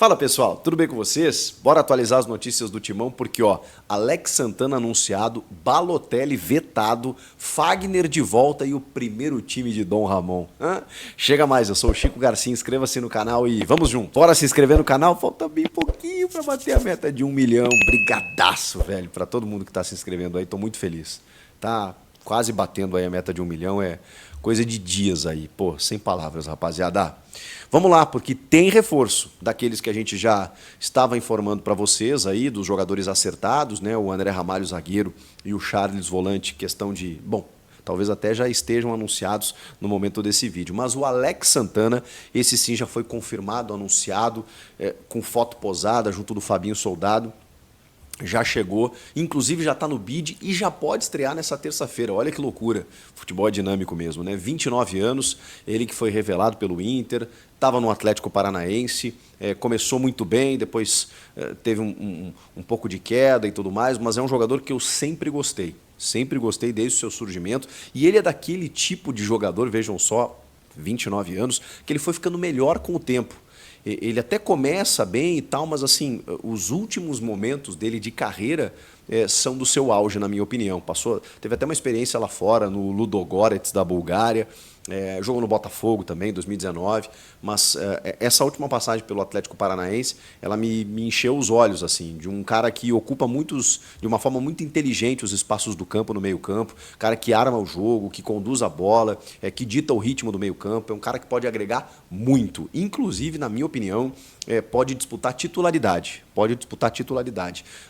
Fala pessoal, tudo bem com vocês? Bora atualizar as notícias do Timão porque Alex Santana anunciado, Balotelli vetado, Fagner de volta e o primeiro time de Dom Ramon. Chega mais, eu sou o Chico Garcia, inscreva-se no canal e vamos junto. Bora se inscrever no canal, falta bem pouquinho pra bater a meta de 1 milhão. Brigadaço, velho, pra todo mundo que tá se inscrevendo aí, tô muito feliz. Tá quase batendo aí a meta de 1 milhão, é coisa de dias aí. Pô, sem palavras, rapaziada. Vamos lá, porque tem reforço daqueles que a gente já estava informando para vocês aí, dos jogadores acertados, né? O André Ramalho, zagueiro, e o Charles, volante, questão de... Bom, talvez até já estejam anunciados no momento desse vídeo. Mas o Alex Santana, esse sim já foi confirmado, anunciado, com foto posada junto do Fabinho Soldado. Já chegou, inclusive já está no bid e já pode estrear nessa terça-feira. Olha que loucura, futebol é dinâmico mesmo, né? 29 anos, ele que foi revelado pelo Inter, estava no Atlético Paranaense, começou muito bem, depois teve um pouco de queda e tudo mais, mas é um jogador que eu sempre gostei desde o seu surgimento, e ele é daquele tipo de jogador, vejam só, 29 anos, que ele foi ficando melhor com o tempo. Ele até começa bem e tal, mas assim, os últimos momentos dele de carreira são do seu auge, na minha opinião. Teve até uma experiência lá fora, no Ludogorets da Bulgária, jogou no Botafogo também, em 2019, mas essa última passagem pelo Atlético Paranaense, ela me encheu os olhos, assim, de um cara que ocupa de uma forma muito inteligente os espaços do campo no meio-campo, cara que arma o jogo, que conduz a bola, que dita o ritmo do meio-campo, é um cara que pode agregar muito, inclusive, na minha opinião, pode disputar titularidade.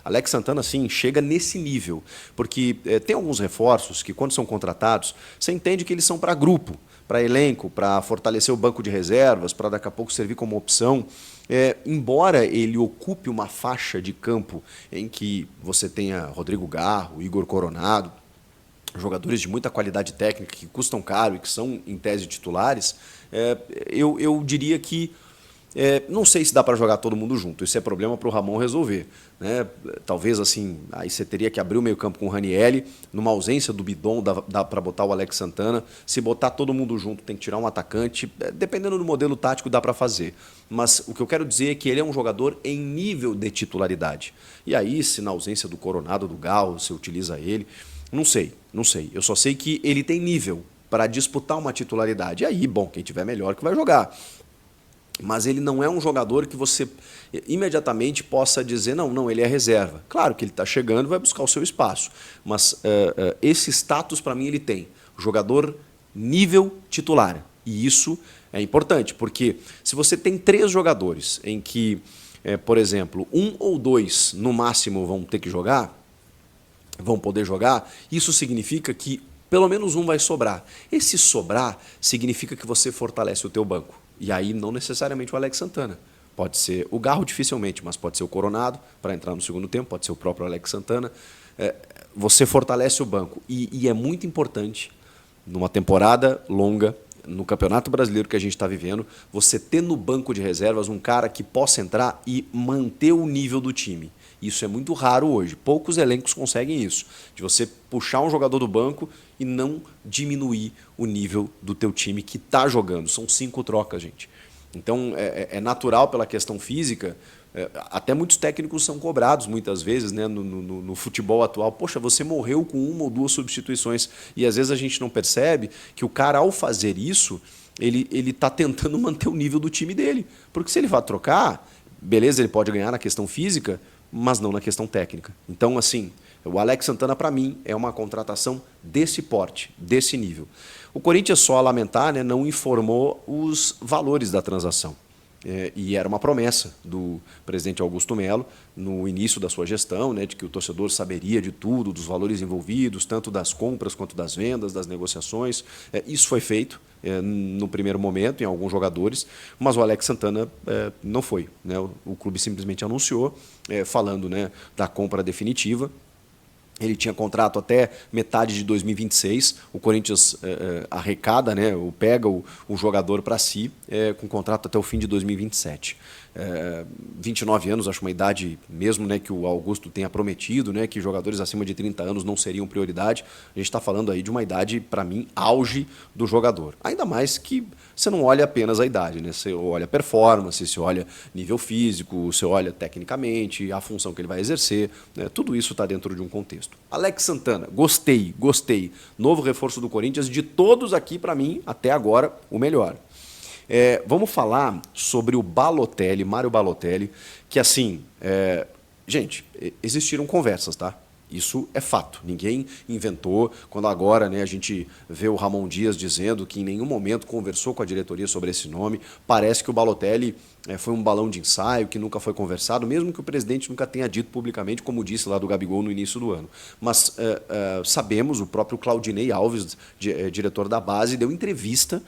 Alex Santana, sim, chega nesse nível, porque tem alguns reforços que, quando são contratados, você entende que eles são para grupo, para elenco, para fortalecer o banco de reservas, para daqui a pouco servir como opção. Embora ele ocupe uma faixa de campo em que você tenha Rodrigo Garro, Igor Coronado, jogadores de muita qualidade técnica, que custam caro e que são, em tese, titulares, eu diria que não sei se dá para jogar todo mundo junto, isso é problema para o Ramon resolver, né? Talvez assim, aí você teria que abrir o meio campo com o Ranieri, numa ausência do Bidon dá para botar o Alex Santana, se botar todo mundo junto tem que tirar um atacante, dependendo do modelo tático dá para fazer, mas o que eu quero dizer é que ele é um jogador em nível de titularidade, e aí se na ausência do Coronado, do Gal, você utiliza ele, não sei, eu só sei que ele tem nível para disputar uma titularidade, e aí, bom, quem tiver melhor que vai jogar. Mas ele não é um jogador que você imediatamente possa dizer, não, ele é reserva. Claro que ele está chegando e vai buscar o seu espaço, mas esse status para mim ele tem, jogador nível titular. E isso é importante, porque se você tem 3 jogadores em que, por exemplo, 1 ou 2 no máximo vão poder jogar, isso significa que pelo menos um vai sobrar. Esse sobrar significa que você fortalece o teu banco. E aí não necessariamente o Alex Santana. Pode ser o Garro dificilmente, mas pode ser o Coronado para entrar no segundo tempo, pode ser o próprio Alex Santana. Você fortalece o banco. E é muito importante, numa temporada longa, no Campeonato Brasileiro que a gente está vivendo, você ter no banco de reservas um cara que possa entrar e manter o nível do time. Isso é muito raro hoje. Poucos elencos conseguem isso, de você puxar um jogador do banco e não diminuir o nível do teu time que está jogando. São 5 trocas, gente. Então, é natural pela questão física, até muitos técnicos são cobrados muitas vezes, né, no futebol atual. Poxa, você morreu com 1 ou 2 substituições. E às vezes a gente não percebe que o cara, ao fazer isso, ele está tentando manter o nível do time dele. Porque se ele vai trocar, beleza, ele pode ganhar na questão física, mas não na questão técnica. Então, assim, o Alex Santana, para mim, é uma contratação desse porte, desse nível. O Corinthians, só a lamentar, né, não informou os valores da transação. E era uma promessa do presidente Augusto Melo, no início da sua gestão, né, de que o torcedor saberia de tudo, dos valores envolvidos, tanto das compras quanto das vendas, das negociações. Isso foi feito no primeiro momento, em alguns jogadores, mas o Alex Santana não foi, né? O clube simplesmente anunciou, falando, né, da compra definitiva. Ele tinha contrato até metade de 2026, o Corinthians arrecada, né, pega o jogador para si, com contrato até o fim de 2027. 29 anos, acho uma idade mesmo, né, que o Augusto tenha prometido, né, que jogadores acima de 30 anos não seriam prioridade. A gente está falando aí de uma idade, para mim, auge do jogador. Ainda mais que você não olha apenas a idade, né? Você olha performance, você olha nível físico, você olha tecnicamente, a função que ele vai exercer, né? Tudo isso está dentro de um contexto. Alex Santana, gostei. Novo reforço do Corinthians, de todos aqui, para mim, até agora, o melhor. Vamos falar sobre o Balotelli, Mário Balotelli, que assim, gente, existiram conversas, tá? Isso é fato, ninguém inventou. Quando agora, né, a gente vê o Ramon Dias dizendo que em nenhum momento conversou com a diretoria sobre esse nome, parece que o Balotelli foi um balão de ensaio, que nunca foi conversado, mesmo que o presidente nunca tenha dito publicamente, como disse lá do Gabigol no início do ano. Mas sabemos, o próprio Claudinei Alves, diretor da base, deu entrevista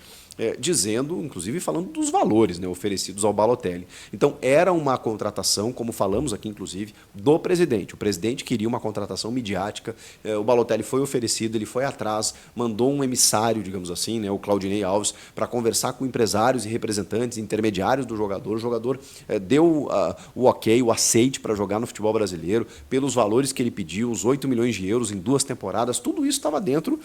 dizendo, inclusive falando dos valores, né, oferecidos ao Balotelli. Então era uma contratação, como falamos aqui inclusive, do presidente. O presidente queria uma contratação midiática, o Balotelli foi oferecido, ele foi atrás, mandou um emissário, digamos assim, né, o Claudinei Alves, para conversar com empresários e representantes, intermediários do jogador. O jogador deu o ok, o aceite para jogar no futebol brasileiro, pelos valores que ele pediu, os 8 milhões de euros em 2 temporadas, tudo isso estava dentro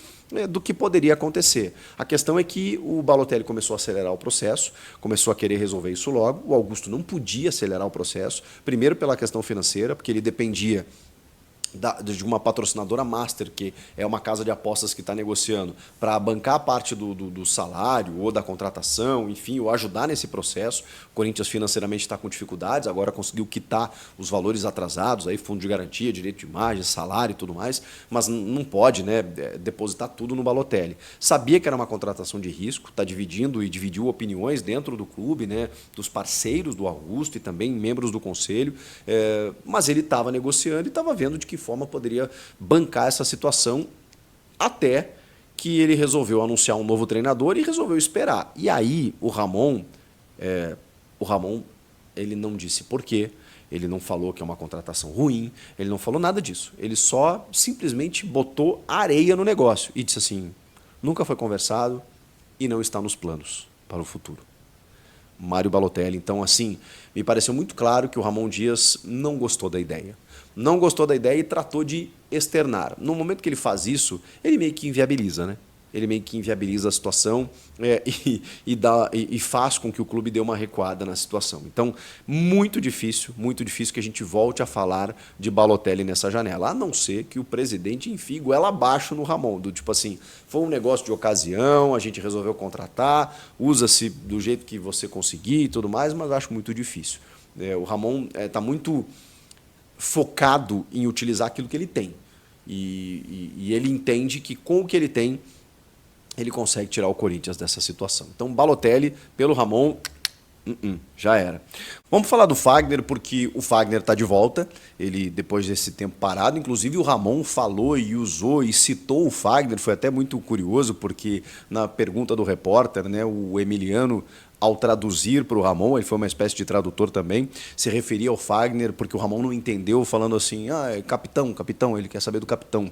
do que poderia acontecer. A questão é que o Balotelli começou a acelerar o processo, começou a querer resolver isso logo. O Augusto não podia acelerar o processo, primeiro pela questão financeira, porque ele dependia de uma patrocinadora master, que é uma casa de apostas que está negociando, para bancar a parte do salário ou da contratação, enfim, ou ajudar nesse processo. O Corinthians financeiramente está com dificuldades, agora conseguiu quitar os valores atrasados, aí fundo de garantia, direito de imagem, salário e tudo mais, mas não pode, né, depositar tudo no Balotelli. Sabia que era uma contratação de risco, está dividindo e dividiu opiniões dentro do clube, né, dos parceiros do Augusto e também membros do conselho, mas ele estava negociando e estava vendo de que forma poderia bancar essa situação, até que ele resolveu anunciar um novo treinador e resolveu esperar. E aí o Ramon, ele não disse por quê, ele não falou que é uma contratação ruim, ele não falou nada disso. Ele só simplesmente botou areia no negócio e disse assim: nunca foi conversado e não está nos planos para o futuro. Mário Balotelli. Então, assim, me pareceu muito claro que o Ramon Dias não gostou da ideia. Não gostou da ideia e tratou de externar. No momento que ele faz isso, ele meio que inviabiliza, né? Ele meio que inviabiliza a situação e faz com que o clube dê uma recuada na situação. Então, muito difícil que a gente volte a falar de Balotelli nessa janela, a não ser que o presidente enfie goela abaixo no Ramon, do tipo assim, foi um negócio de ocasião, a gente resolveu contratar, usa-se do jeito que você conseguir e tudo mais, mas acho muito difícil. O Ramon está muito focado em utilizar aquilo que ele tem. E ele entende que com o que ele tem, ele consegue tirar o Corinthians dessa situação. Então, Balotelli, pelo Ramon, já era. Vamos falar do Fagner, porque o Fagner está de volta. Ele, depois desse tempo parado, inclusive o Ramon falou e usou e citou o Fagner. Foi até muito curioso, porque na pergunta do repórter, né, o Emiliano, ao traduzir para o Ramon, ele foi uma espécie de tradutor também, se referia ao Fagner, porque o Ramon não entendeu, falando assim, é capitão, ele quer saber do capitão.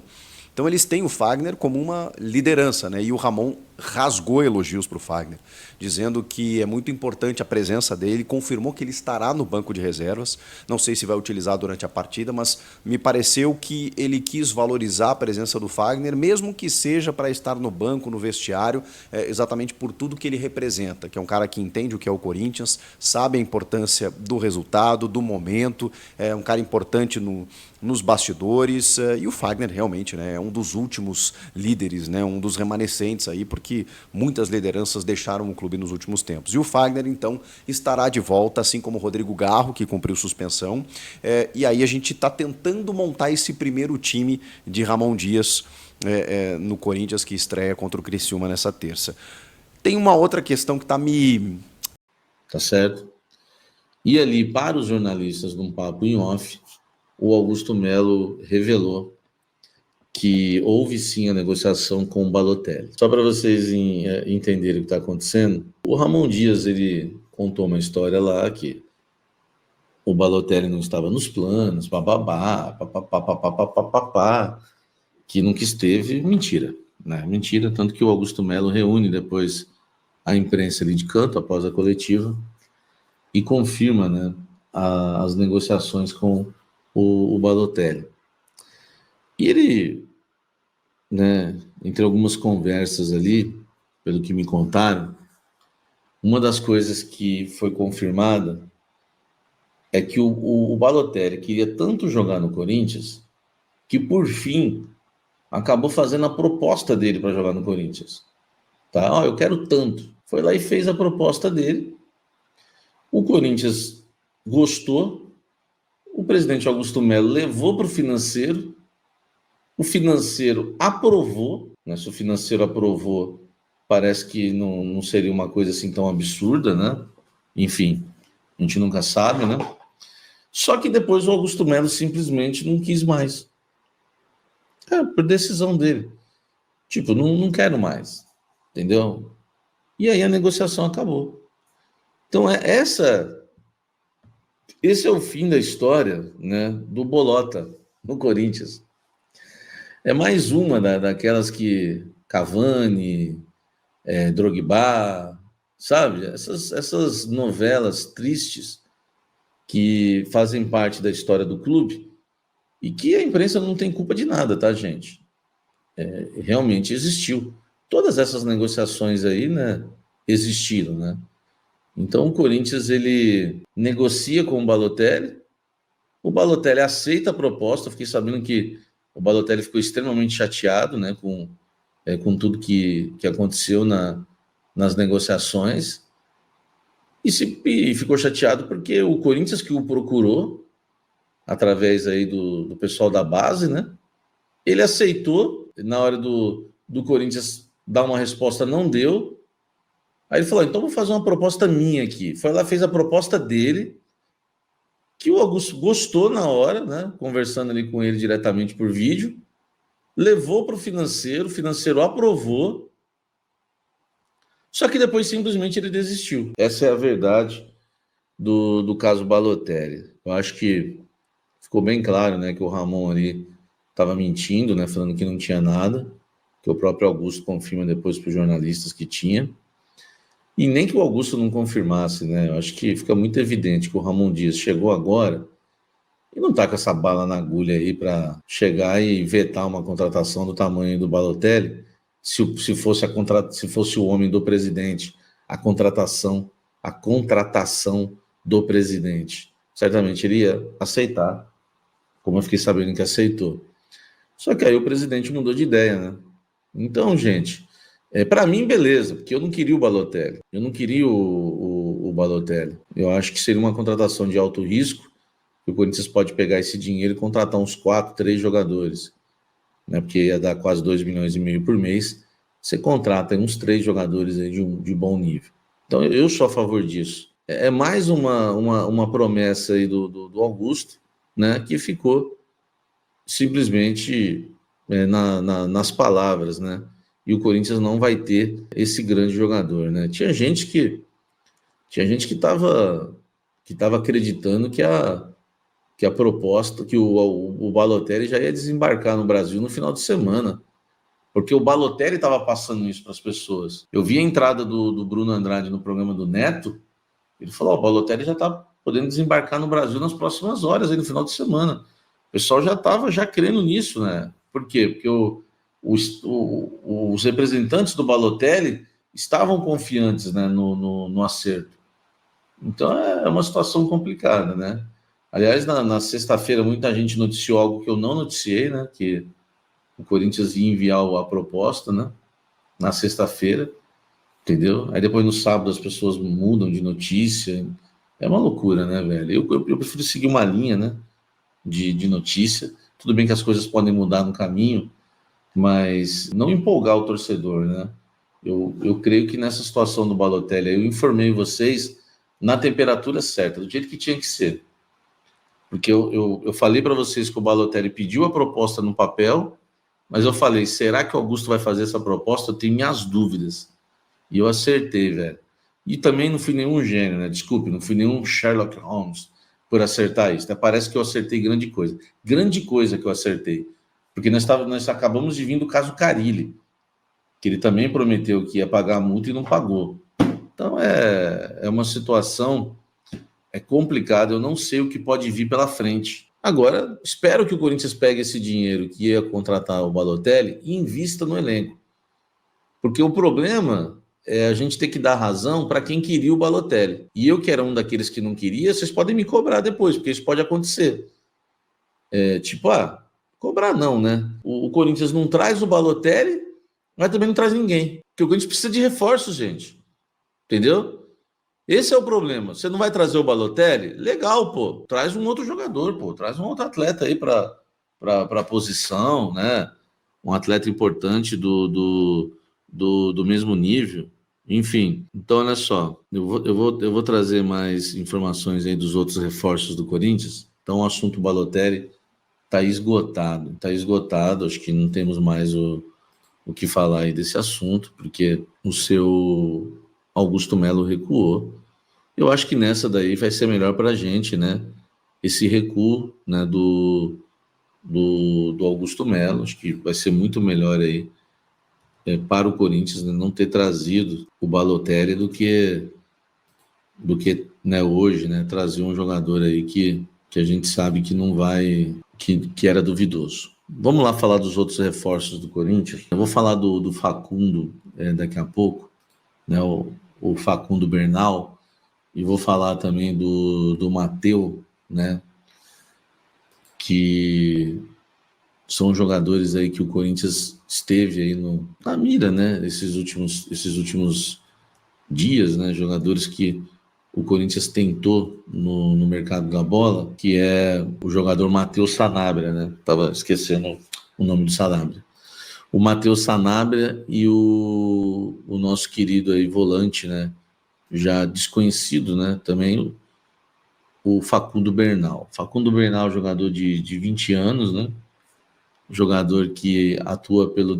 Então eles têm o Fagner como uma liderança, né? E o Ramon rasgou elogios para o Fagner, dizendo que é muito importante a presença dele, confirmou que ele estará no banco de reservas, não sei se vai utilizar durante a partida, mas me pareceu que ele quis valorizar a presença do Fagner, mesmo que seja para estar no banco, no vestiário, exatamente por tudo que ele representa, que é um cara que entende o que é o Corinthians, sabe a importância do resultado, do momento, é um cara importante nos bastidores, e o Fagner realmente, né, é um dos últimos líderes, né, um dos remanescentes aí, porque muitas lideranças deixaram o clube nos últimos tempos. E o Fagner, então, estará de volta, assim como o Rodrigo Garro, que cumpriu suspensão, e aí a gente está tentando montar esse primeiro time de Ramon Dias no Corinthians, que estreia contra o Criciúma nessa terça. Tem uma outra questão que está me... Tá certo. E ali, para os jornalistas, num papo em off, o Augusto Melo revelou que houve sim a negociação com o Balotelli. Só para vocês entenderem o que está acontecendo, o Ramon Dias, ele contou uma história lá que o Balotelli não estava nos planos, que nunca esteve, mentira, né? Mentira, tanto que o Augusto Melo reúne depois a imprensa ali de canto, após a coletiva, e confirma, né, as negociações com o Balotelli. E ele, né, entre algumas conversas ali, pelo que me contaram, uma das coisas que foi confirmada é que o Balotelli queria tanto jogar no Corinthians que, por fim, acabou fazendo a proposta dele para jogar no Corinthians. Tá? Ó, eu quero tanto. Foi lá e fez a proposta dele. O Corinthians gostou. O presidente Augusto Melo levou para o financeiro. O financeiro aprovou. Né? Se o financeiro aprovou, parece que não seria uma coisa assim tão absurda, né? Enfim, a gente nunca sabe, né? Só que depois o Augusto Melo simplesmente não quis mais. Por decisão dele. Tipo, não quero mais. Entendeu? E aí a negociação acabou. Então, esse é o fim da história, né, do Bolota no Corinthians. É mais uma daquelas que Cavani, Drogba, sabe? Essas novelas tristes que fazem parte da história do clube e que a imprensa não tem culpa de nada, tá, gente? Realmente existiu. Todas essas negociações aí, né, existiram, né? Então o Corinthians ele negocia com o Balotelli aceita a proposta. Eu fiquei sabendo que o Balotelli ficou extremamente chateado, né, com tudo que aconteceu nas negociações e ficou chateado porque o Corinthians que o procurou através aí do pessoal da base, né? Ele aceitou, na hora do Corinthians dar uma resposta, não deu. Aí ele falou, então vou fazer uma proposta minha aqui. Foi lá, fez a proposta dele, que o Augusto gostou na hora, né? Conversando ali com ele diretamente por vídeo, levou para o financeiro aprovou, só que depois simplesmente ele desistiu. Essa é a verdade do caso Balotelli. Eu acho que ficou bem claro, né, que o Ramon ali estava mentindo, né, falando que não tinha nada, que o próprio Augusto confirma depois para os jornalistas que tinha. E nem que o Augusto não confirmasse, né? Eu acho que fica muito evidente que o Ramon Dias chegou agora e não está com essa bala na agulha aí para chegar e vetar uma contratação do tamanho do Balotelli, se fosse o homem do presidente, a contratação do presidente. Certamente ele ia aceitar, como eu fiquei sabendo que aceitou. Só que aí o presidente mudou de ideia, né? Então, gente, para mim, beleza, porque eu não queria o Balotelli. Eu não queria o Balotelli. Eu acho que seria uma contratação de alto risco, que o Corinthians pode pegar esse dinheiro e contratar uns 4, 3 jogadores, né? Porque ia dar quase 2,5 milhões por mês. Você contrata uns 3 jogadores aí de bom nível. Então, eu sou a favor disso. É mais uma promessa aí do Augusto, né? Que ficou simplesmente nas palavras, né? E o Corinthians não vai ter esse grande jogador, né? Tinha gente que estava acreditando que a proposta, que o Balotelli já ia desembarcar no Brasil no final de semana, porque o Balotelli estava passando isso para as pessoas. Eu vi a entrada do Bruno Andrade no programa do Neto, ele falou, o Balotelli já está podendo desembarcar no Brasil nas próximas horas, aí no final de semana. O pessoal já estava crendo nisso, né? Por quê? Porque os representantes do Balotelli estavam confiantes, né, no acerto. Então é uma situação complicada, né? Aliás, na sexta-feira, muita gente noticiou algo que eu não noticiei, né? Que o Corinthians ia enviar a proposta, né? Na sexta-feira, entendeu? Aí depois no sábado as pessoas mudam de notícia. É uma loucura, né, velho? Eu prefiro seguir uma linha, né? De notícia. Tudo bem que as coisas podem mudar no caminho, mas não empolgar o torcedor, né? Eu creio que nessa situação do Balotelli, eu informei vocês na temperatura certa, do jeito que tinha que ser. Porque eu falei para vocês que o Balotelli pediu a proposta no papel, mas eu falei, será que o Augusto vai fazer essa proposta? Eu tenho minhas dúvidas. E eu acertei, velho. E também não fui nenhum gênio, né? Desculpe, não fui nenhum Sherlock Holmes por acertar isso. Né? Parece que eu acertei grande coisa. Grande coisa que eu acertei. Porque nós acabamos de vir do caso Carille, que ele também prometeu que ia pagar a multa e não pagou. Então é uma situação É complicado, eu não sei o que pode vir pela frente. Agora, espero que o Corinthians pegue esse dinheiro que ia contratar o Balotelli e invista no elenco. Porque o problema é a gente ter que dar razão para quem queria o Balotelli. E eu, que era um daqueles que não queria, vocês podem me cobrar depois, porque isso pode acontecer. Cobrar não, né? O Corinthians não traz o Balotelli, mas também não traz ninguém. Porque o Corinthians precisa de reforços, gente. Entendeu? Esse é o problema. Você não vai trazer o Balotelli? Legal, pô. Traz um outro jogador, pô. Traz um outro atleta aí para a posição, né? Um atleta importante do mesmo nível. Enfim, então olha só. Eu vou trazer mais informações aí dos outros reforços do Corinthians. Então o assunto Balotelli está esgotado. Está esgotado. Acho que não temos mais o que falar aí desse assunto, porque o seu Augusto Melo recuou. Eu acho que nessa daí vai ser melhor para a gente, né? Esse recuo, né, do Augusto Melo, acho que vai ser muito melhor aí para o Corinthians, né, não ter trazido o Balotelli do que né, hoje, né, trazer um jogador aí que a gente sabe que não vai, que era duvidoso. Vamos lá falar dos outros reforços do Corinthians. Eu vou falar do Facundo daqui a pouco, né, o Facundo Bernal, e vou falar também do Matheus, né, que são jogadores aí que o Corinthians esteve aí na mira, né, esses últimos dias, né, jogadores que o Corinthians tentou no mercado da bola, que é o jogador Matheus Sanabria, né, tava esquecendo o nome do Sanabria. O Matheus Sanabria e o nosso querido aí volante, né, já desconhecido, né, também o Facundo Bernal. Facundo Bernal, jogador de 20 anos, né, jogador que atua pelo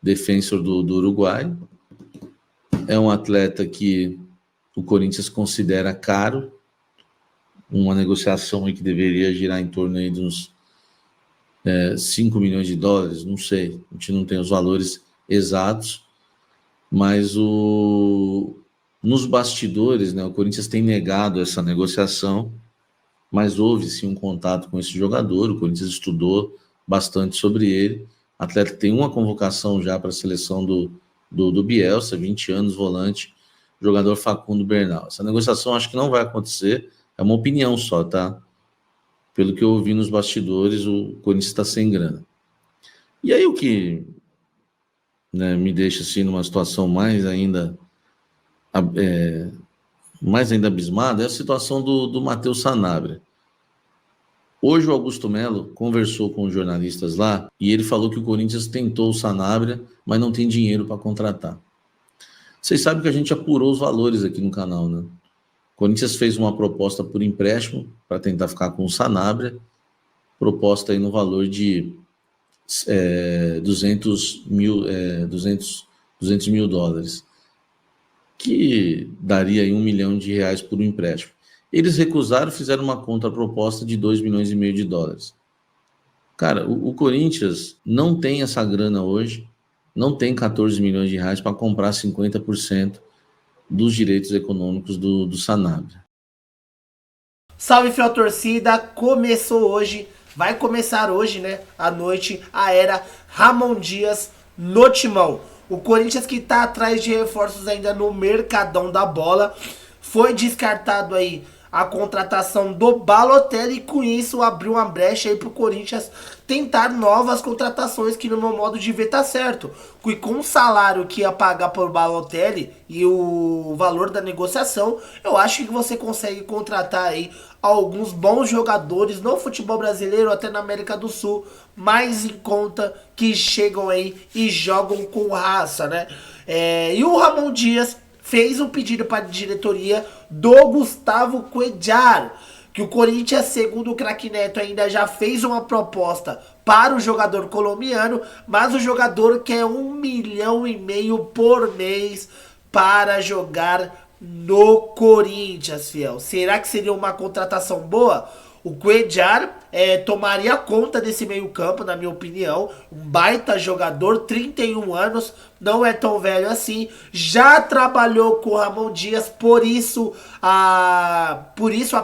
Defensor do Uruguai. É um atleta que o Corinthians considera caro, uma negociação aí que deveria girar em torno aí de uns 5 milhões de dólares, não sei, a gente não tem os valores exatos, mas nos bastidores, né, o Corinthians tem negado essa negociação, mas houve sim um contato com esse jogador, o Corinthians estudou bastante sobre ele, o atleta tem uma convocação já para a seleção do Bielsa, 20 anos, volante, jogador Facundo Bernal. Essa negociação acho que não vai acontecer, é uma opinião só, tá? Pelo que eu ouvi nos bastidores, o Corinthians está sem grana. E aí o que, né, me deixa assim numa situação mais ainda abismada é a situação do Matheus Sanabria. Hoje o Augusto Melo conversou com os jornalistas lá e ele falou que o Corinthians tentou o Sanabria, mas não tem dinheiro para contratar. Vocês sabem que a gente apurou os valores aqui no canal, né? O Corinthians fez uma proposta por empréstimo para tentar ficar com o Sanabria, proposta aí no valor de 200 mil dólares, que daria aí R$1 milhão por um empréstimo. Eles recusaram, fizeram uma contraproposta de 2,5 milhões de dólares. Cara, o Corinthians não tem essa grana hoje, não tem 14 milhões de reais para comprar 50% dos direitos econômicos do Sanabria. Salve, fiel torcida, começou hoje, vai começar hoje, né, à noite, a era Ramon Dias no timão. O Corinthians, que tá atrás de reforços ainda no mercadão da bola, foi descartado aí a contratação do Balotelli e com isso abriu uma brecha aí pro Corinthians tentar novas contratações, que no meu modo de ver tá certo. E com o salário que ia pagar por Balotelli e o valor da negociação, eu acho que você consegue contratar aí alguns bons jogadores no futebol brasileiro, até na América do Sul, mais em conta, que chegam aí e jogam com raça, né? E o Ramon Dias fez um pedido para a diretoria do Gustavo Cuéllar, que o Corinthians, segundo o craque Neto, ainda já fez uma proposta para o jogador colombiano, mas o jogador quer 1,5 milhão por mês para jogar no Corinthians, fiel. Será que seria uma contratação boa? O Cuéllar tomaria conta desse meio campo, na minha opinião. Um baita jogador, 31 anos, não é tão velho assim. Já trabalhou com o Ramon Dias, por isso a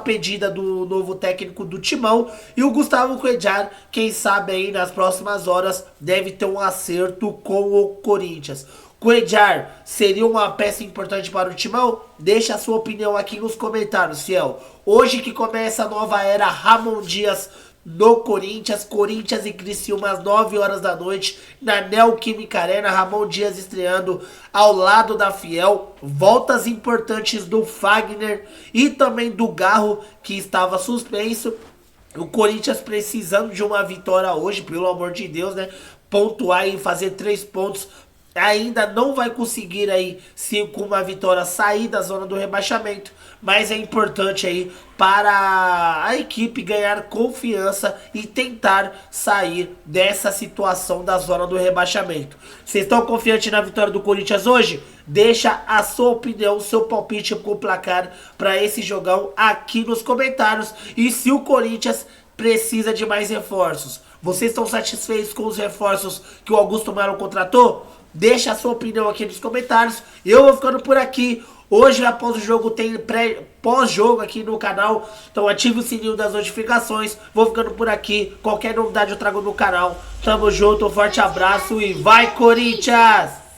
pedida do novo técnico do Timão. E o Gustavo Cuéllar, quem sabe aí nas próximas horas, deve ter um acerto com o Corinthians. Cuéllar seria uma peça importante para o Timão? Deixa a sua opinião aqui nos comentários, fiel. Hoje que começa a nova era Ramon Dias no Corinthians. Corinthians e Criciúma às 9 horas da noite na Neoquímica Arena. Ramon Dias estreando ao lado da Fiel. Voltas importantes do Fagner e também do Garro, que estava suspenso. O Corinthians precisando de uma vitória hoje, pelo amor de Deus, né? Pontuar e fazer 3 pontos. Ainda não vai conseguir aí, se com uma vitória, sair da zona do rebaixamento. Mas é importante aí para a equipe ganhar confiança e tentar sair dessa situação da zona do rebaixamento. Vocês estão confiantes na vitória do Corinthians hoje? Deixa a sua opinião, o seu palpite com o placar para esse jogão aqui nos comentários. E se o Corinthians precisa de mais reforços, vocês estão satisfeitos com os reforços que o Augusto Melo contratou? Deixa a sua opinião aqui nos comentários. Eu vou ficando por aqui. Hoje, após o jogo, tem pós-jogo aqui no canal. Então ative o sininho das notificações. Vou ficando por aqui. Qualquer novidade eu trago no canal. Tamo junto, um forte abraço e vai, Corinthians!